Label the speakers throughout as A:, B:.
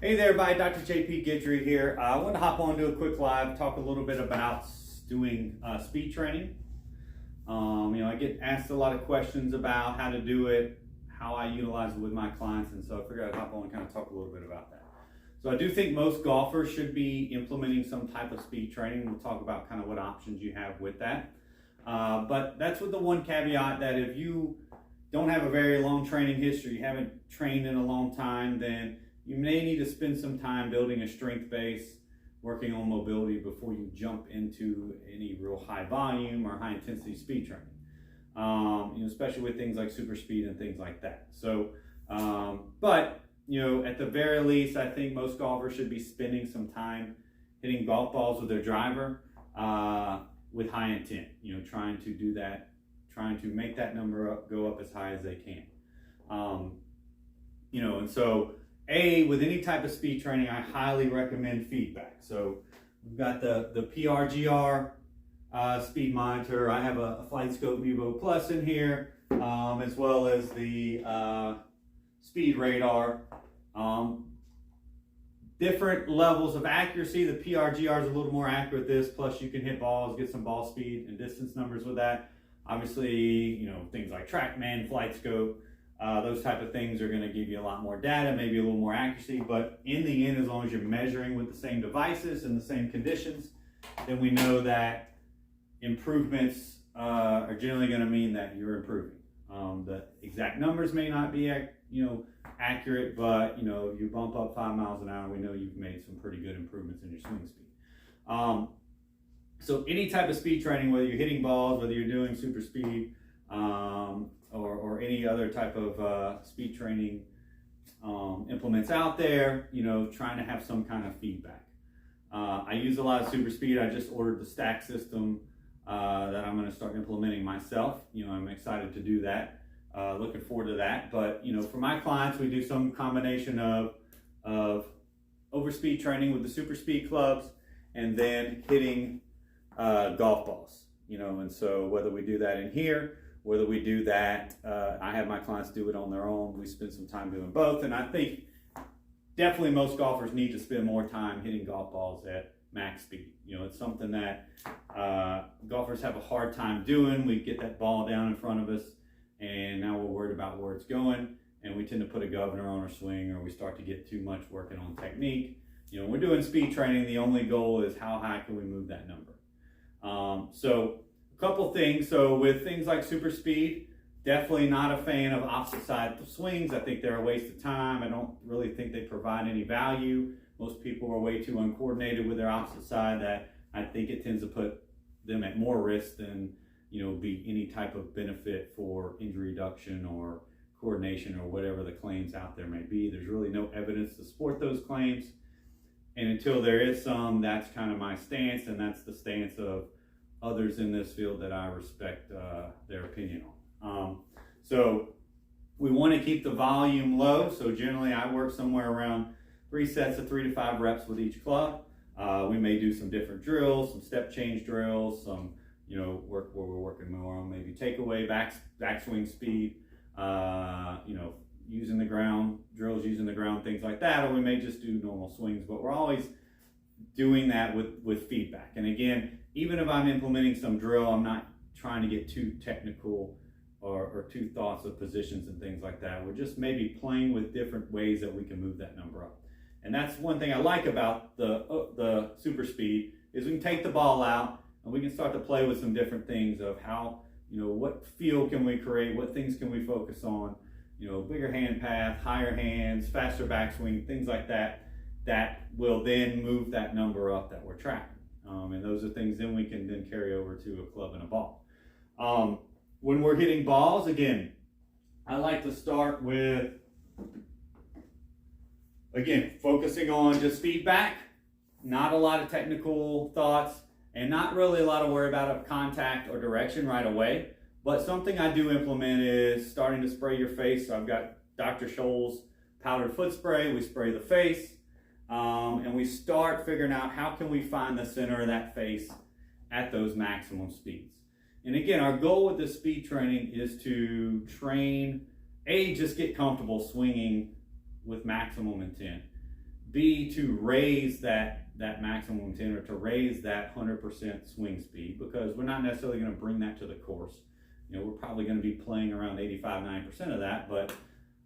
A: Hey there, everybody. Dr. JP Guidry here. I want to hop on, do a quick live, talk a little bit about doing speed training. I get asked a lot of questions about how to do it, how I utilize it with my clients, and so I figured I'd hop on and kind of talk a little bit about that. So I do think most golfers should be implementing some type of speed training. We'll talk about kind of what options you have with that. But that's with the one caveat that if you don't have a very long training history, you haven't trained in a long time, then you may need to spend some time building a strength base, working on mobility before you jump into any real high volume or high intensity speed training. Especially with things like super speed and things like that. So, but at the very least, I think most golfers should be spending some time hitting golf balls with their driver with high intent. Trying to do that, trying to make that number go up as high as they can. And so. With any type of speed training, I highly recommend feedback. So we've got the PRGR speed monitor. I have a FlightScope Nuvo Plus in here, as well as the speed radar. Different levels of accuracy. The PRGR is a little more accurate this, plus you can hit balls, get some ball speed and distance numbers with that. Obviously, things like TrackMan, FlightScope, those type of things are going to give you a lot more data, maybe a little more accuracy, but in the end, as long as you're measuring with the same devices and the same conditions, then we know that improvements are generally going to mean that you're improving. The exact numbers may not be accurate, but if you bump up 5 miles an hour, we know you've made some pretty good improvements in your swing speed. So any type of speed training, whether you're hitting balls, whether you're doing super speed, or any other type of speed training implements out there, trying to have some kind of feedback. I use a lot of super speed. I just ordered the stack system that I'm going to start implementing myself. I'm excited to do that. Looking forward to that. But, for my clients, we do some combination of overspeed training with the super speed clubs and then hitting golf balls, and so whether we do that in here, whether we do that, I have my clients do it on their own. We spend some time doing both. And I think definitely most golfers need to spend more time hitting golf balls at max speed. It's something that golfers have a hard time doing. We get that ball down in front of us and now we're worried about where it's going. And we tend to put a governor on our swing, or we start to get too much working on technique. When we're doing speed training, the only goal is how high can we move that number. So couple things. So with things like super speed, definitely not a fan of opposite side swings. I think they're a waste of time. I don't really think they provide any value. Most people are way too uncoordinated with their opposite side that I think it tends to put them at more risk than be any type of benefit for injury reduction or coordination or whatever the claims out there may be. There's really no evidence to support those claims, and until there is some, that's kind of my stance, and that's the stance of others in this field that I respect their opinion on. So we want to keep the volume low. So generally I work somewhere around 3 sets of 3 to 5 reps with each club. We may do some different drills, some step change drills, some work where we're working more on maybe takeaway, backswing speed, using the ground, drills using the ground, things like that, or we may just do normal swings, but we're always doing that with feedback. And again, even if I'm implementing some drill, I'm not trying to get too technical or too thoughts of positions and things like that. We're just maybe playing with different ways that we can move that number up. And that's one thing I like about the super speed is we can take the ball out and we can start to play with some different things of how, what feel can we create, what things can we focus on, bigger hand path, higher hands, faster backswing, things like that, that will then move that number up that we're tracking. And those are things then we can then carry over to a club and a ball. When we're hitting balls, again, I like to start with, again, focusing on just feedback, not a lot of technical thoughts, and not really a lot of worry about a contact or direction right away. But something I do implement is starting to spray your face. So I've got Dr. Scholl's powdered foot spray. We spray the face. And we start figuring out how can we find the center of that face at those maximum speeds. And again, our goal with this speed training is to train, just get comfortable swinging with maximum intent. B, to raise that maximum 10, or to raise that 100% swing speed, because we're not necessarily going to bring that to the course. We're probably going to be playing around 85-90% of that, but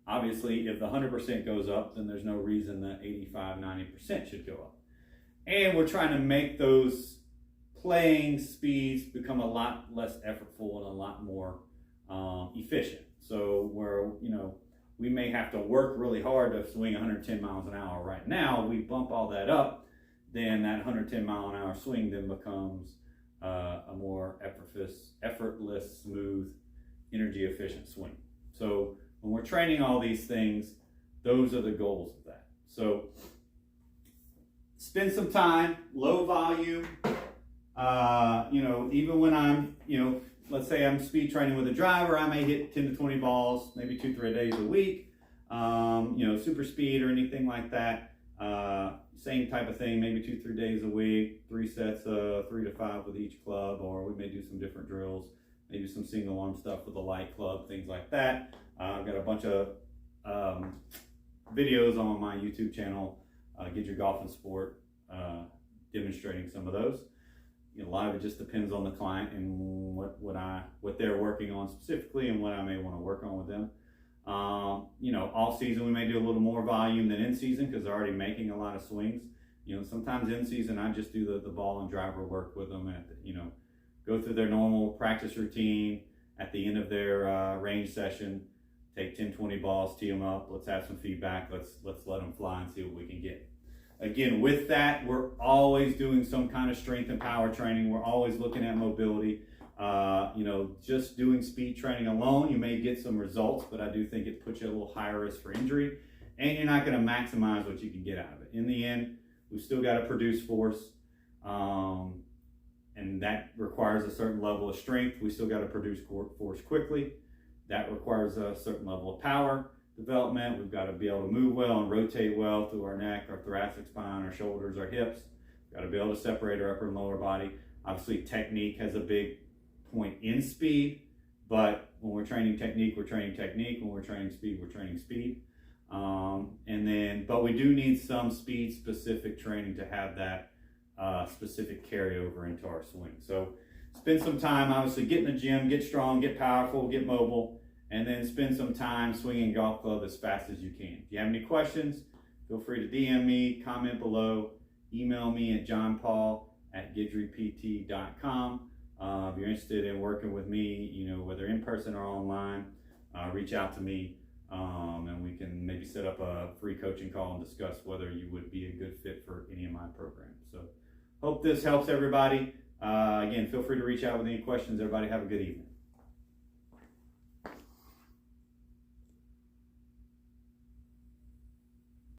A: obviously if the 100% goes up, then there's no reason that 85-90% should go up. And we're trying to make those playing speeds become a lot less effortful and a lot more efficient. So where, we may have to work really hard to swing 110 miles an hour right now, we bump all that up, then that 110 mile an hour swing then becomes a more effortless, smooth, energy efficient swing. So when we're training all these things, those are the goals of that. So spend some time, low volume, even when I'm, let's say I'm speed training with a driver, I may hit 10 to 20 balls, maybe 2-3 days a week, super speed or anything like that. Same type of thing, maybe 2-3 days a week, 3 sets of 3 to 5 with each club, or we may do some different drills, maybe some single arm stuff with a light club, things like that. I've got a bunch of videos on my YouTube channel, Get Your Golf and Sport, demonstrating some of those. A lot of it just depends on the client and what they're working on specifically and what I may want to work on with them. Off season we may do a little more volume than in season because they're already making a lot of swings. Sometimes in season I just do the ball and driver work with them go through their normal practice routine. At the end of their range session, take 10-20 balls, tee them up, let's have some feedback, let's let them fly and see what we can get. Again, with that, we're always doing some kind of strength and power training. We're always looking at mobility. Just doing speed training alone, you may get some results, but I do think it puts you at a little higher risk for injury, and you're not going to maximize what you can get out of it. In the end, we've still got to produce force, and that requires a certain level of strength. We still got to produce force quickly. That requires a certain level of power development. We've got to be able to move well and rotate well through our neck, our thoracic spine, our shoulders, our hips. We've got to be able to separate our upper and lower body. Obviously, technique has a big point in speed, but when we're training technique, we're training technique. When we're training speed, we're training speed. But we do need some speed specific training to have that specific carryover into our swing. So spend some time, obviously, get in the gym, get strong, get powerful, get mobile, and then spend some time swinging golf club as fast as you can. If you have any questions, feel free to DM me, comment below, email me at johnpaul@guidrypt.com. If you're interested in working with me, whether in person or online, reach out to me, and we can maybe set up a free coaching call and discuss whether you would be a good fit for any of my programs. So hope this helps everybody. Again, feel free to reach out with any questions. Everybody have a good evening.